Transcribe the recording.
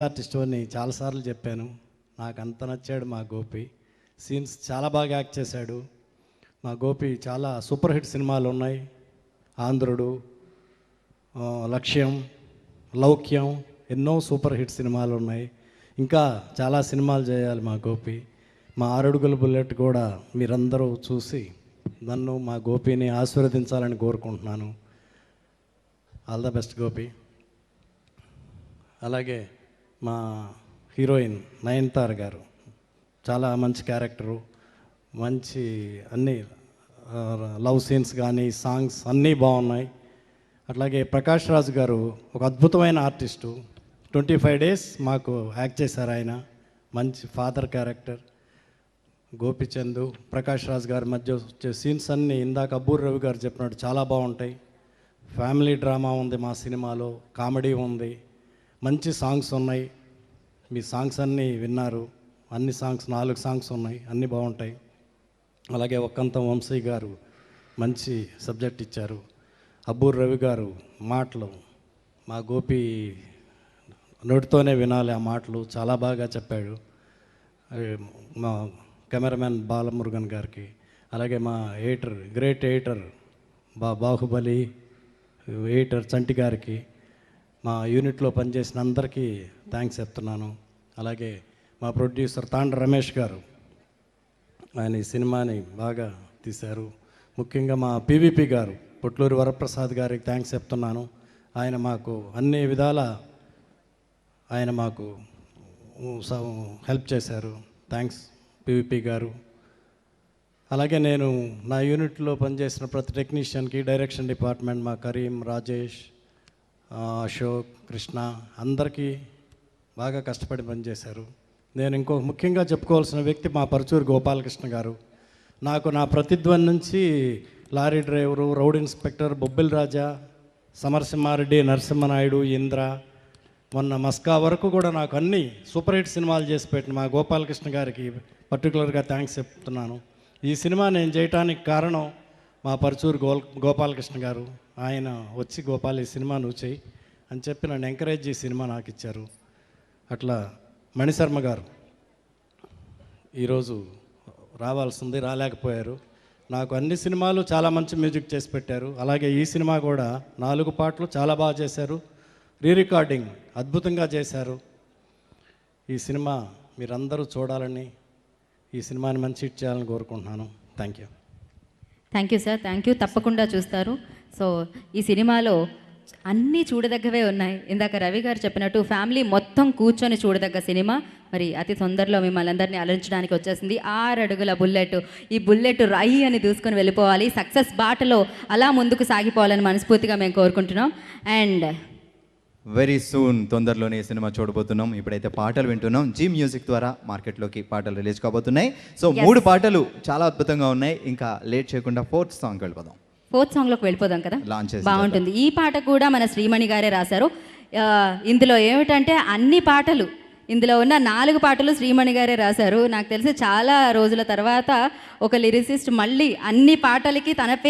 Artist అని చాలాసార్లు చెప్పాను. నాకు అంత నచ్చాడు మా గోపి. సీన్స్ చాలా బాగా యాక్ట్ చేశాడు. మా గోపి చాలా సూపర్ హిట్ సినిమాలు ఉన్నాయి. ఆంధ్రుడు, లక్ష్యం, లౌక్యం, ఎన్నో సూపర్ హిట్ సినిమాలు ఉన్నాయి. ఇంకా చాలా సినిమాలు చేయాలి మా గోపి. మా 6 అడుగుల బుల్లెట్ కూడా మీరందరూ చూసి నన్ను మా గోపిని ఆశీర్వదించాలని కోరుకుంటున్నాను. All the best Gopi. అలాగే మా హీరోయిన్ నయనతార గారు చాలా మంచి క్యారెక్టరు, మంచి అన్నీ లవ్ సీన్స్ కానీ సాంగ్స్ అన్నీ బాగున్నాయి. అట్లాగే ప్రకాష్ రాజ్ గారు ఒక అద్భుతమైన ఆర్టిస్టు. 25 days మాకు యాక్ట్ చేశారు ఆయన. మంచి ఫాదర్ క్యారెక్టర్. గోపిచంద్, ప్రకాష్ రాజ్ గారి మధ్య వచ్చే సీన్స్ అన్నీ ఇందాక అబ్బూర్ రవి గారు చెప్పినట్టు చాలా బాగుంటాయి. ఫ్యామిలీ డ్రామా ఉంది మా సినిమాలో, కామెడీ ఉంది, మంచి సాంగ్స్ ఉన్నాయి. మీ సాంగ్స్ అన్నీ విన్నారు. అన్ని సాంగ్స్ 4 సాంగ్స్ ఉన్నాయి, అన్నీ బాగుంటాయి. అలాగే ఒక్కంతం వంశీ గారు మంచి సబ్జెక్ట్ ఇచ్చారు. అబ్బూర్ రవి గారు మాటలు మా గోపి నోటితోనే వినాలి, ఆ మాటలు చాలా బాగా చెప్పాడు. మా కెమెరామెన్ బాలమురుగన్ గారికి, అలాగే మా editor, great editor Baahubali editor Chanti గారికి, మా యూనిట్లో పనిచేసిన అందరికీ థ్యాంక్స్ చెప్తున్నాను. అలాగే మా ప్రొడ్యూసర్ తాండ్ర రమేష్ గారు, ఆయన ఈ సినిమాని బాగా తీశారు. ముఖ్యంగా మా పీవీపీ గారు, పొట్లూరి వరప్రసాద్ గారికి థ్యాంక్స్ చెప్తున్నాను. ఆయన మాకు అన్ని విధాల ఆయన మాకు హెల్ప్ చేశారు. థ్యాంక్స్ పీవీపీ గారు. అలాగే నేను నా యూనిట్లో పనిచేసిన ప్రతి టెక్నీషియన్కి, డైరెక్షన్ డిపార్ట్మెంట్ మా కరీం, రాజేష్, అశోక్, కృష్ణ అందరికీ బాగా కష్టపడి పనిచేశారు. నేను ముఖ్యంగా చెప్పుకోవాల్సిన వ్యక్తి మా పరుచూరు గోపాలకృష్ణ గారు. నాకు నా ప్రతిధ్వని నుంచి లారీ డ్రైవరు, రౌడ్ ఇన్స్పెక్టర్, బొబ్బిల్ రాజా, సమరసింహారెడ్డి, నరసింహనాయుడు, ఇంద్ర, మొన్న మస్కా వరకు కూడా నాకు అన్ని సూపర్ హిట్ సినిమాలు చేసి పెట్టిన మా గోపాలకృష్ణ గారికి పర్టికులర్గా థ్యాంక్స్ చెప్తున్నాను. ఈ సినిమా నేను చేయటానికి కారణం మా పరుచూరు గోపాలకృష్ణ గారు. ఆయన వచ్చి గోపాల్ ఈ సినిమా నువ్వు చెయ్యి అని చెప్పి నన్ను ఎంకరేజ్ చేసి సినిమా నాకు ఇచ్చారు. అట్లా మణిశర్మ గారు ఈరోజు రావాల్సింది, రాలేకపోయారు. నాకు అన్ని సినిమాలు చాలా మంచి మ్యూజిక్ చేసి పెట్టారు. అలాగే ఈ సినిమా కూడా 4 పాటలు చాలా బాగా చేశారు. రీరికార్డింగ్ అద్భుతంగా చేశారు. ఈ సినిమా మీరందరూ చూడాలని, ఈ సినిమాని మంచి హిట్ చేయాలని కోరుకుంటున్నాను. Thank you. Thank you sir, thank you. తప్పకుండా చూస్తారు. సో ఈ సినిమాలో అన్నీ చూడదగ్గవే ఉన్నాయి. ఇందాక రవి గారు చెప్పినట్టు ఫ్యామిలీ మొత్తం కూర్చొని చూడదగ్గ సినిమా. మరి అతి తొందరలో మిమ్మల్ని అందరినీ అలరించడానికి వచ్చేసింది 6 అడుగుల బుల్లెట్. ఈ బుల్లెట్ రై అని దూసుకొని వెళ్ళిపోవాలి, సక్సెస్ బాటలో అలా ముందుకు సాగిపోవాలని మనస్ఫూర్తిగా మేము కోరుకుంటున్నాం. అండ్ వెరీ సూన్ తొందరలోనే ఈ సినిమా చూడబోతున్నాం. ఇప్పుడైతే పాటలు వింటున్నాం. జీ మ్యూజిక్ ద్వారా మార్కెట్లోకి పాటలు రిలీజ్ కాబోతున్నాయి. సో 3 పాటలు చాలా అద్భుతంగా ఉన్నాయి. ఇంకా లేట్ చేయకుండా 4th సాంగ్కి వెళ్ళిపోదాం. 4th సాంగ్లోకి వెళ్ళిపోదాం కదా, లాంచ్ బాగుంటుంది. ఈ పాట కూడా మన శ్రీమణి గారే రాశారు. ఇందులో ఏమిటంటే అన్ని పాటలు, ఇందులో ఉన్న 4 పాటలు శ్రీమణి గారే రాశారు. నాకు తెలిసి చాలా రోజుల తర్వాత ఒక లిరిసిస్ట్ మళ్ళీ అన్ని పాటలకి తన పేరు